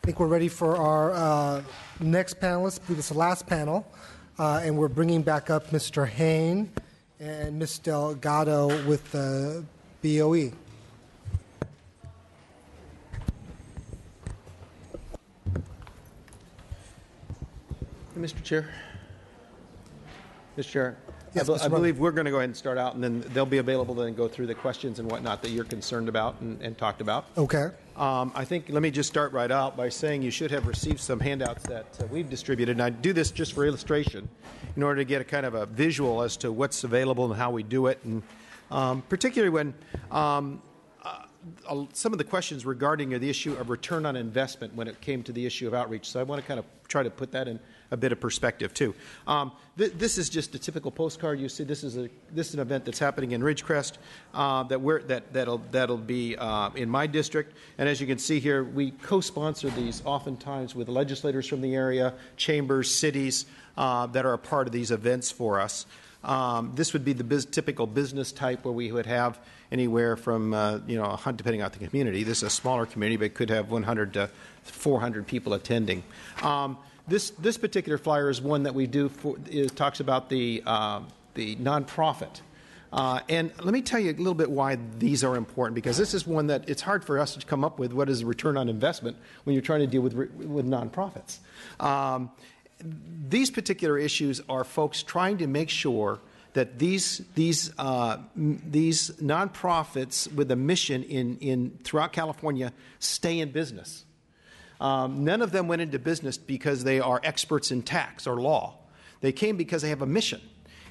think we're ready for our next panelist. I believe it's the last panel. And we're bringing back up Mr. Hain and Ms. Delgado with the BOE. Mr. Chair. Mr. Chair, yes, I believe we're going to go ahead and start out, and then they'll be available to then go through the questions and whatnot that you're concerned about and talked about. Okay. I think let me just start right out by saying you should have received some handouts that we've distributed, and I do this just for illustration in order to get a kind of a visual as to what's available and how we do it, and particularly when some of the questions regarding the issue of return on investment when it came to the issue of outreach. So I want to kind of try to put that in a bit of perspective too. This is just a typical postcard. You see, this is an event that's happening in Ridgecrest that'll be in my district. And as you can see here, we co-sponsor these oftentimes with legislators from the area, chambers, cities that are a part of these events for us. This would be the typical business type where we would have anywhere from, depending on the community. This is a smaller community, but it could have 100 to 400 people attending. This particular flyer is one that we do. It talks about the nonprofit. And let me tell you a little bit why these are important, because this is one that it's hard for us to come up with what is a return on investment when you're trying to deal with nonprofits. These particular issues are folks trying to make sure that these nonprofits with a mission in throughout California stay in business. None of them went into business because they are experts in tax or law. They came because they have a mission.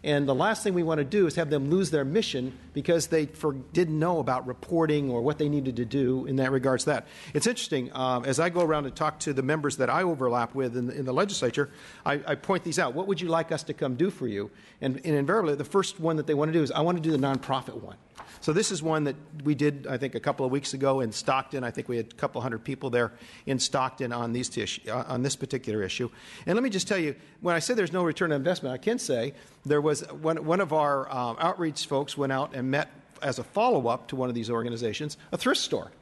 And the last thing we want to do is have them lose their mission because they didn't know about reporting or what they needed to do in that regards to that. It's interesting, as I go around and talk to the members that I overlap with in the legislature, I point these out. What would you like us to come do for you? And invariably, the first one that they want to do is, I want to do the nonprofit one. So this is one that we did, I think, a couple of weeks ago in Stockton. I think we had a couple hundred people there in Stockton on this particular issue. And let me just tell you, when I say there's no return on investment, I can say there was one of our outreach folks went out and met as a follow-up to one of these organizations, a thrift store.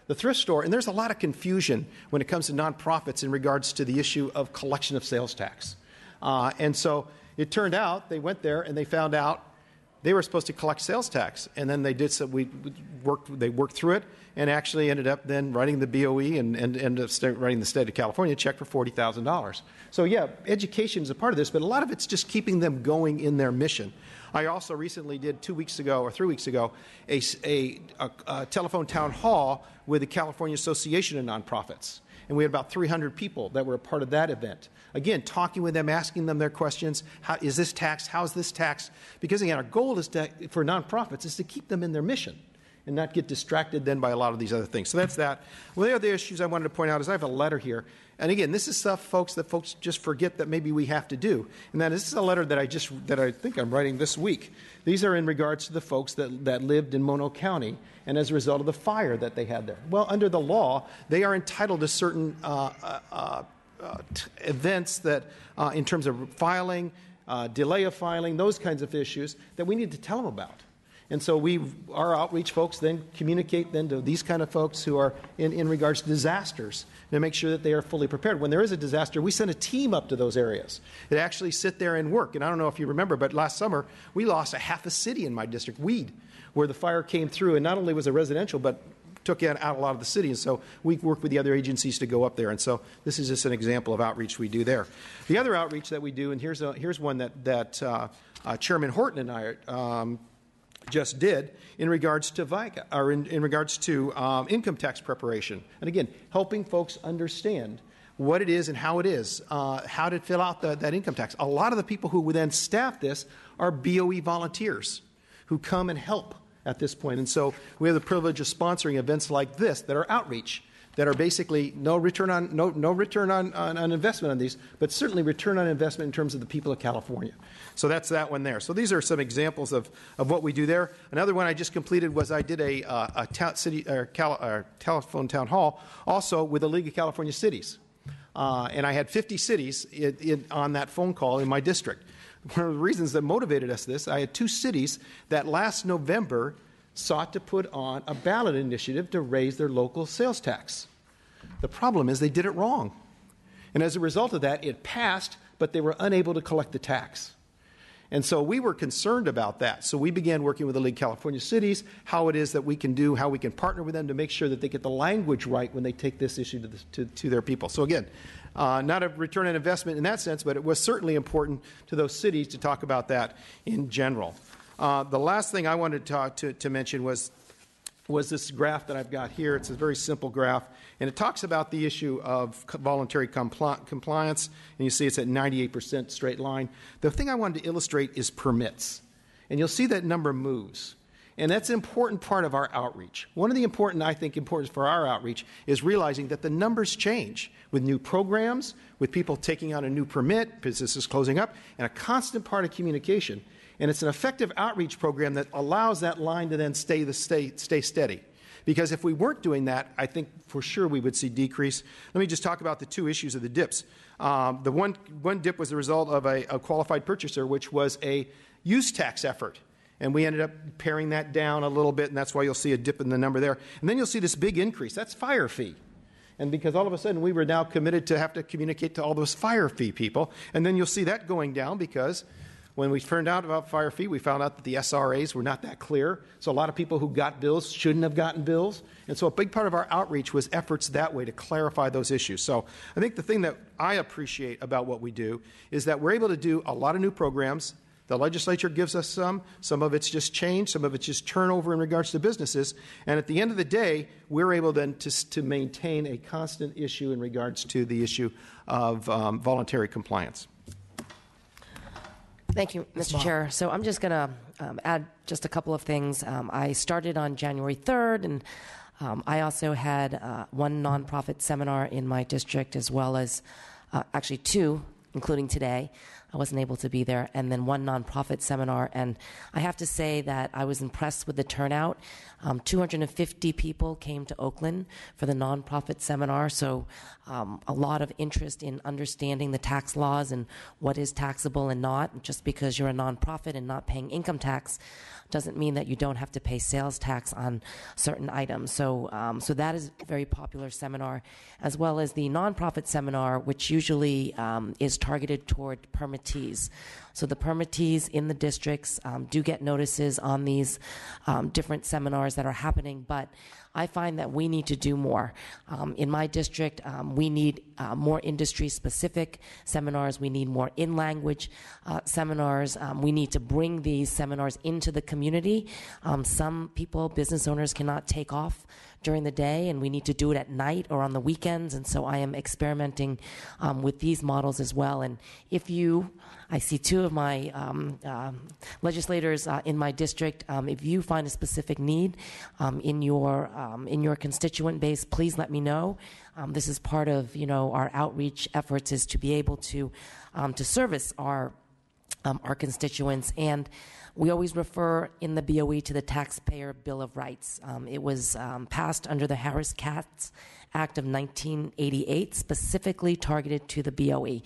The thrift store, and there's a lot of confusion when it comes to nonprofits in regards to the issue of collection of sales tax. And so it turned out they went there and they found out they were supposed to collect sales tax, and then they did. So they worked through it, and actually ended up then writing the BOE and ended up writing the state of California check for $40,000. So yeah, education is a part of this, but a lot of it's just keeping them going in their mission. I also recently did 2 weeks ago or 3 weeks ago a telephone town hall with the California Association of Nonprofits. And we had about 300 people that were a part of that event. Again, talking with them, asking them their questions. How is this taxed? How is this taxed? Because again, our goal is for nonprofits is to keep them in their mission and not get distracted then by a lot of these other things. So that's that. Well, the other issues I wanted to point out is I have a letter here. And again, this is stuff, folks, that folks just forget that maybe we have to do. And that is, this is a letter that I think I'm writing this week. These are in regards to the folks that lived in Mono County and as a result of the fire that they had there. Well, under the law, they are entitled to certain events that, in terms of filing, delay of filing, those kinds of issues that we need to tell them about. And so our outreach folks then communicate then to these kind of folks who are in regards to disasters to make sure that they are fully prepared. When there is a disaster, we send a team up to those areas that actually sit there and work. And I don't know if you remember, but last summer we lost a half a city in my district, Weed, where the fire came through, and not only was it residential, but took out a lot of the city. And so we work with the other agencies to go up there. And so this is just an example of outreach we do there. The other outreach that we do, and here's one that Chairman Horton and I just did in regards to VICA, or in regards to income tax preparation. And again, helping folks understand what it is and how it is, how to fill out that income tax. A lot of the people who would then staff this are BOE volunteers who come and help at this point. And so we have the privilege of sponsoring events like this that are outreach, that are basically no return on investment on these, but certainly return on investment in terms of the people of California. So that's that one there. So these are some examples of what we do there. Another one I just completed was I did a telephone town hall also with the League of California Cities. And I had 50 cities on that phone call in my district. One of the reasons that motivated us this, I had 2 cities that last November sought to put on a ballot initiative to raise their local sales tax. The problem is they did it wrong. And as a result of that, it passed, but they were unable to collect the tax. And so we were concerned about that. So we began working with the League of California Cities, how it is that we can do, how we can partner with them to make sure that they get the language right when they take this issue to their people. So again, not a return on investment in that sense, but it was certainly important to those cities to talk about that in general. The last thing I wanted to mention was this graph that I've got here. It's a very simple graph, and it talks about the issue of voluntary compliance, and you see it's at 98% straight line. The thing I wanted to illustrate is permits, and you'll see that number moves, and that's an important part of our outreach. One of the importance for our outreach is realizing that the numbers change with new programs, with people taking on a new permit, businesses closing up, and a constant part of communication. And it's an effective outreach program that allows that line to then stay steady. Because if we weren't doing that, I think for sure we would see decrease. Let me just talk about the two issues of the dips. The one dip was the result of a qualified purchaser, which was a use tax effort. And we ended up paring that down a little bit, and that's why you'll see a dip in the number there. And then you'll see this big increase. That's fire fee. And because all of a sudden we were now committed to have to communicate to all those fire fee people. And then you'll see that going down because when we found out about fire fee, we found out that the SRAs were not that clear. So a lot of people who got bills shouldn't have gotten bills. And so a big part of our outreach was efforts that way to clarify those issues. So I think the thing that I appreciate about what we do is that we're able to do a lot of new programs. The legislature gives us some of it's just change, some of it's just turnover in regards to businesses. And at the end of the day, we're able then to maintain a constant issue in regards to the issue of voluntary compliance. Thank you, Mr. Chair. So I'm just going to add just a couple of things. I started on January 3rd, and I also had one nonprofit seminar in my district, as well as actually two, including today. I wasn't able to be there, and then one nonprofit seminar. And I have to say that I was impressed with the turnout. 250 people came to Oakland for the nonprofit seminar, so a lot of interest in understanding the tax laws and what is taxable and not. Just because you're a nonprofit and not paying income tax doesn't mean that you don't have to pay sales tax on certain items. So that is a very popular seminar, as well as the nonprofit seminar, which usually is targeted toward permittees. So the permittees in the districts do get notices on these different seminars that are happening, but I find that we need to do more. In my district, we need more industry-specific seminars. We need more in-language seminars. We need to bring these seminars into the community. Some people, business owners, cannot take off during the day, and we need to do it at night or on the weekends, and so I am experimenting with these models as well. And I see two of my legislators in my district. If you find a specific need in your constituent base, please let me know. This is part of our outreach efforts, is to be able to service our constituents. And we always refer in the BOE to the Taxpayer Bill of Rights. It was passed under the Harris-Katz Act of 1988, specifically targeted to the BOE.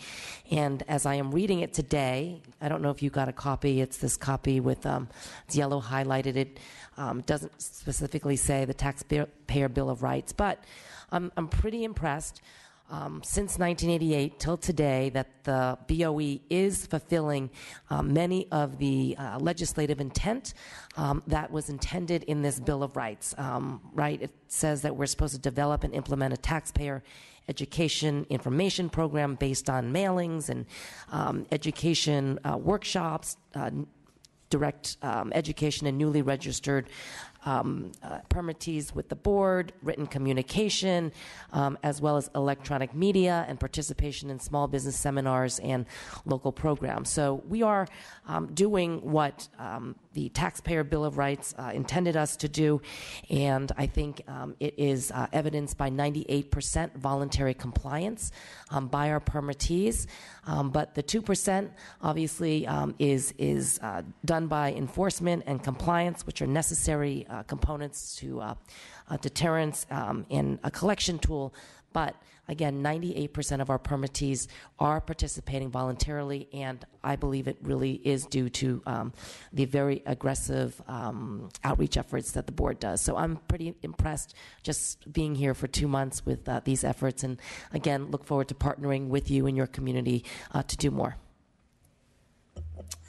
And as I am reading it today, I don't know if you got a copy. It's this copy with it's yellow highlighted. It doesn't specifically say the Taxpayer Bill of Rights, but I'm pretty impressed. Since 1988 till today, that the BOE is fulfilling many of the legislative intent that was intended in this Bill of Rights. Right? It says that we're supposed to develop and implement a taxpayer education information program based on mailings and education workshops, direct education and newly registered permittees with the board, written communication, as well as electronic media and participation in small business seminars and local programs. So we are doing what the Taxpayer Bill of Rights intended us to do, and I think it is evidenced by 98% voluntary compliance by our permittees. But the 2% obviously is done by enforcement and compliance, which are necessary components to deterrence and a collection tool. But again, 98% of our permittees are participating voluntarily, and I believe it really is due to the very aggressive outreach efforts that the board does. So I'm pretty impressed just being here for 2 months with these efforts, and again, look forward to partnering with you and your community to do more.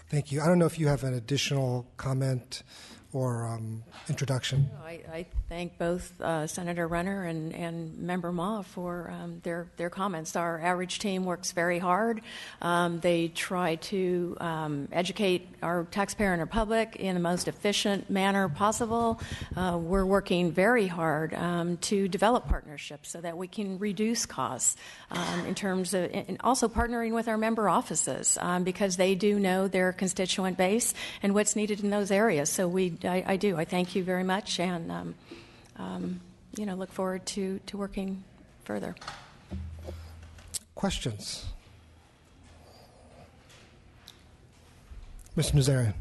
Thank you. I don't know if you have an additional comment or introduction. I thank both Senator Renner and Member Ma for their comments. Our outreach team works very hard. They try to educate our taxpayer and our public in the most efficient manner possible. We're working very hard to develop partnerships so that we can reduce costs in terms of, and also partnering with our member offices because they do know their constituent base and what's needed in those areas. So I do. I thank you very much, and look forward to working further. Questions, Mr. Nazarian?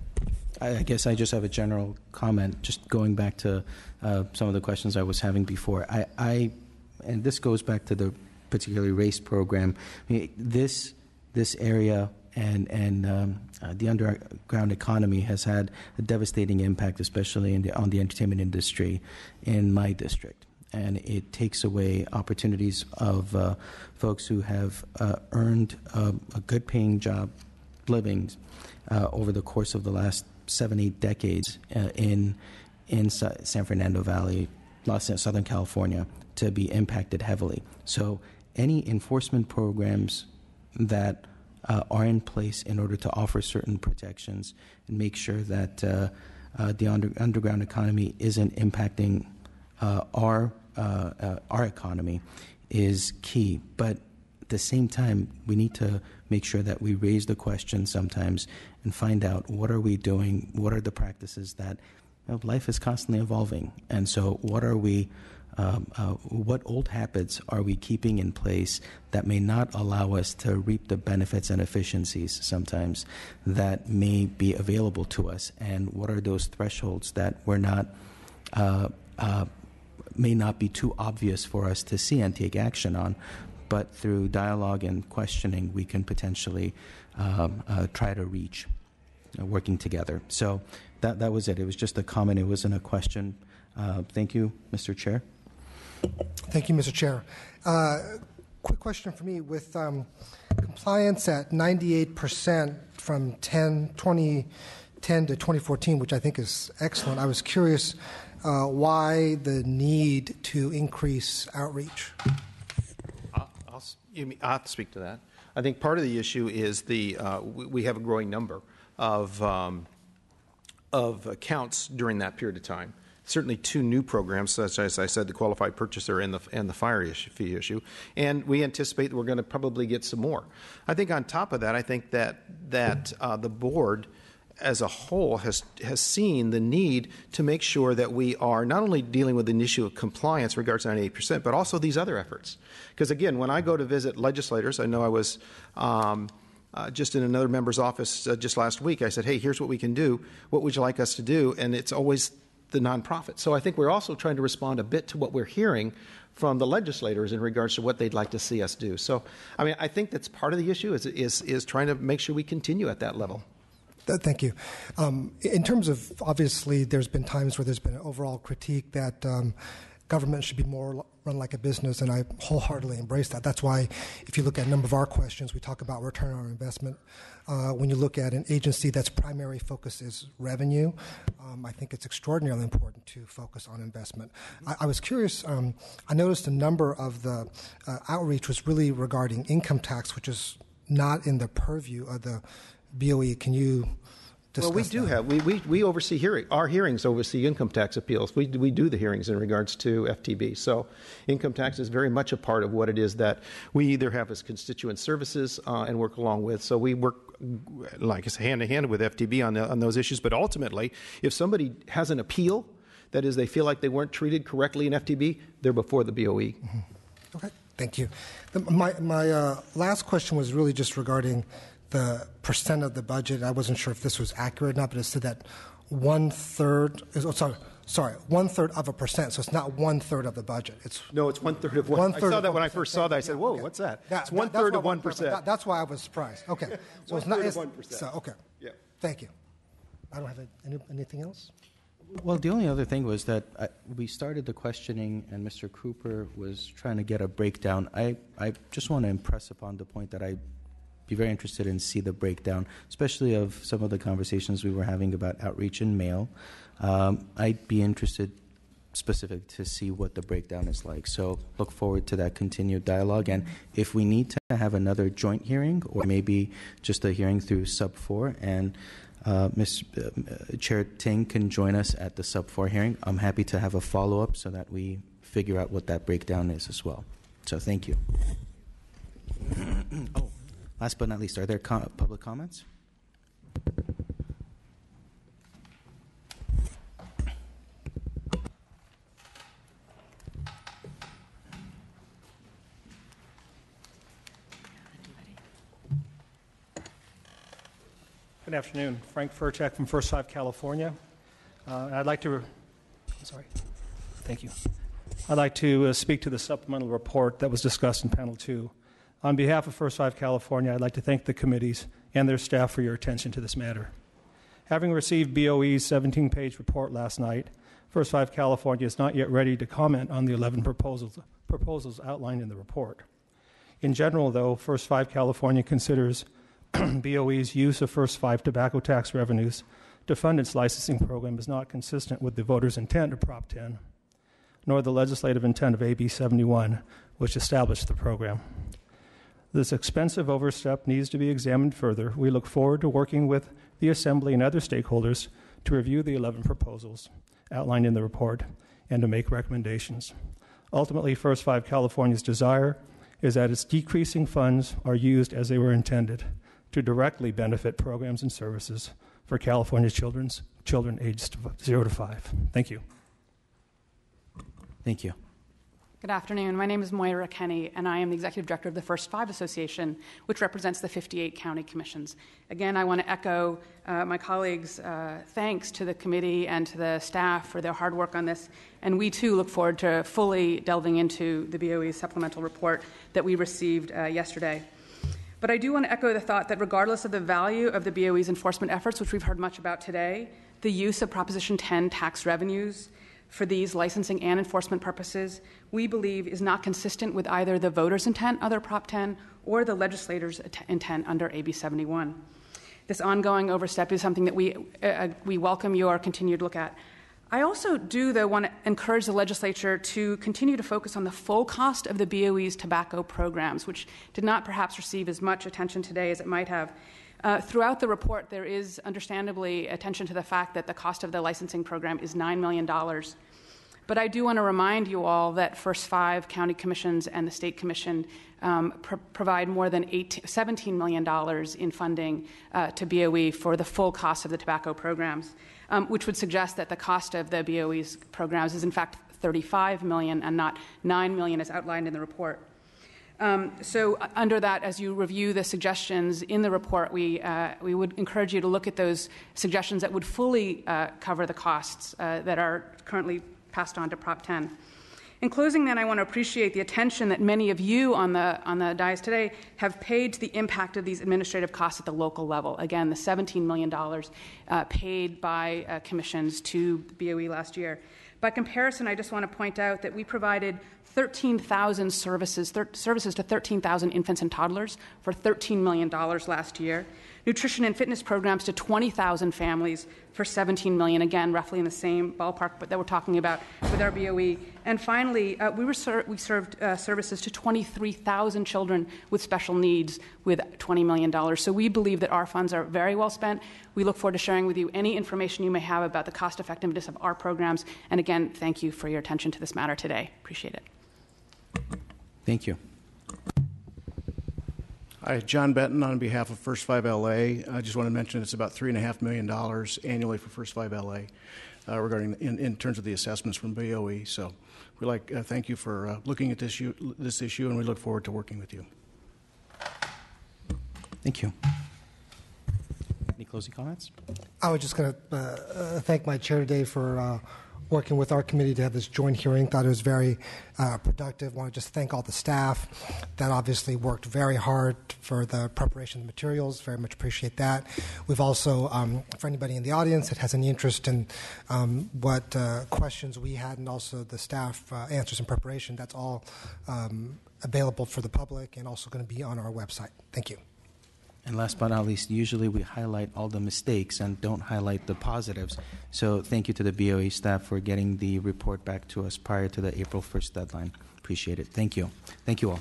I guess I just have a general comment. Just going back to some of the questions I was having before. And this goes back to the particularly race program. I mean, this area. And the underground economy has had a devastating impact, especially on the entertainment industry in my district. And it takes away opportunities of folks who have earned a good-paying job, livings, over the course of the last 7-8 decades in San Fernando Valley, Southern California, to be impacted heavily. So any enforcement programs that are in place in order to offer certain protections and make sure that the underground economy isn't impacting our economy is key. But at the same time, we need to make sure that we raise the question sometimes and find out what are we doing, what are the practices that life is constantly evolving. And so what are we what old habits are we keeping in place that may not allow us to reap the benefits and efficiencies sometimes that may be available to us? And what are those thresholds that we're not may not be too obvious for us to see and take action on, but through dialogue and questioning we can potentially try to reach, working together. So that was it. It was just a comment. It wasn't a question. Thank you, Mr. Chair. Thank you, Mr. Chair. Quick question for me. With compliance at 98% from 2010 to 2014, which I think is excellent, I was curious why the need to increase outreach. I'll have to speak to that. I think part of the issue is we have a growing number of accounts during that period of time. Certainly 2 new programs, such as I said, the qualified purchaser and the fire fee issue, and we anticipate that we're going to probably get some more. I think on top of that, I think that the board as a whole has seen the need to make sure that we are not only dealing with an issue of compliance in regards to 98%, but also these other efforts. Because again, when I go to visit legislators, I know I was just in another member's office just last week, I said, hey, here's what we can do. What would you like us to do? And it's always the nonprofit. So I think we're also trying to respond a bit to what we're hearing from the legislators in regards to what they'd like to see us do. So, I mean, I think that's part of the issue is trying to make sure we continue at that level. Thank you. In terms of, obviously, there's been times where there's been an overall critique that government should be more run like a business, and I wholeheartedly embrace that. That's why if you look at a number of our questions, we talk about return on investment. When you look at an agency that's primary focus is revenue, I think it's extraordinarily important to focus on investment. I was curious, I noticed a number of the outreach was really regarding income tax, which is not in the purview of the BOE. Can you discuss Well, we do that? have. We oversee our hearings oversee income tax appeals. We do the hearings in regards to FTB. So income tax is very much a part of what it is that we either have as constituent services and work along with. So we work, like I say, hand in hand with FTB on those issues. But ultimately, if somebody has an appeal, that is, they feel like they weren't treated correctly in FTB, they're before the BOE. Mm-hmm. Okay, thank you. My last question was really just regarding the percent of the budget. I wasn't sure if this was accurate or not, but it said that 1/3, Sorry, 1/3 of a percent. So it's not 1/3 of the budget. It's No, it's 1/3 of 1. I saw that when I first saw that. I said, whoa, what's that? It's 1/3 of 1%. That's why I was surprised. Okay. So it's not 1/3 of 1%. So, okay. Yeah. Thank you. I don't have anything else. Well, the only other thing was that we started the questioning, and Mr. Cooper was trying to get a breakdown. I just want to impress upon the point that I'd be very interested in see the breakdown, especially of some of the conversations we were having about outreach and mail. I'd be interested specific to see what the breakdown is like. So look forward to that continued dialogue. And if we need to have another joint hearing or maybe just a hearing through Sub 4 and Chair Ting can join us at the Sub 4 hearing, I'm happy to have a follow-up so that we figure out what that breakdown is as well. So thank you. Oh, last but not least, are there public comments? Good afternoon. Frank Furchek from First Five, California. I'd like to speak to the supplemental report that was discussed in Panel 2. On behalf of First Five, California, I'd like to thank the committees and their staff for your attention to this matter. Having received BOE's 17-page report last night, First Five, California is not yet ready to comment on the 11 proposals outlined in the report. In general, though, First Five, California considers BOE's use of First Five tobacco tax revenues to fund its licensing program is not consistent with the voters' intent of Prop 10, nor the legislative intent of AB 71, which established the program. This expensive overstep needs to be examined further. We look forward to working with the Assembly and other stakeholders to review the 11 proposals outlined in the report and to make recommendations. Ultimately, First Five California's desire is that its decreasing funds are used as they were intended, to directly benefit programs and services for California children aged 0 to 5. Thank you. Thank you. Good afternoon. My name is Moira Kenny, and I am the Executive Director of the First Five Association, which represents the 58 county commissions. Again, I want to echo my colleagues' thanks to the committee and to the staff for their hard work on this, and we too look forward to fully delving into the BOE's supplemental report that we received yesterday. But I do want to echo the thought that regardless of the value of the BOE's enforcement efforts, which we've heard much about today, the use of Proposition 10 tax revenues for these licensing and enforcement purposes, we believe is not consistent with either the voters' intent under Prop 10 or the legislators' intent under AB 71. This ongoing overstep is something that we welcome your continued look at. I also do, though, want to encourage the legislature to continue to focus on the full cost of the BOE's tobacco programs, which did not perhaps receive as much attention today as it might have. Throughout the report, there is understandably attention to the fact that the cost of the licensing program is $9 million. But I do want to remind you all that First Five county commissions and the state commission provide more than $17 million in funding to BOE for the full cost of the tobacco programs, which would suggest that the cost of the BOE's programs is in fact $35 million and not $9 million as outlined in the report. So under that, as you review the suggestions in the report, we would encourage you to look at those suggestions that would fully cover the costs that are currently passed on to Prop 10. In closing, then, I want to appreciate the attention that many of you on the dais today have paid to the impact of these administrative costs at the local level. Again, the $17 million paid by commissions to BOE last year. By comparison, I just want to point out that we provided 13,000 services to 13,000 infants and toddlers for $13 million last year. Nutrition and fitness programs to 20,000 families for $17 million, again, roughly in the same ballpark, but that we're talking about with our BOE. And finally, we served services to 23,000 children with special needs with $20 million. So we believe that our funds are very well spent. We look forward to sharing with you any information you may have about the cost effectiveness of our programs. And again, thank you for your attention to this matter today. Appreciate it. Thank you. Hi, John Benton on behalf of First Five LA. I just want to mention it's about $3.5 million annually for First Five LA regarding in terms of the assessments from BOE. So we'd like thank you for looking at this issue, and we look forward to working with you. Thank you. Any closing comments? I was just going to thank my chair today for working with our committee to have this joint hearing. Thought it was very productive. Want to just thank all the staff that obviously worked very hard for the preparation of the materials. Very much appreciate that. We've also, for anybody in the audience that has any interest in what questions we had and also the staff answers in preparation, that's all available for the public and also going to be on our website. Thank you. And last but not least, usually we highlight all the mistakes and don't highlight the positives. So thank you to the BOE staff for getting the report back to us prior to the April 1st deadline. Appreciate it. Thank you. Thank you all.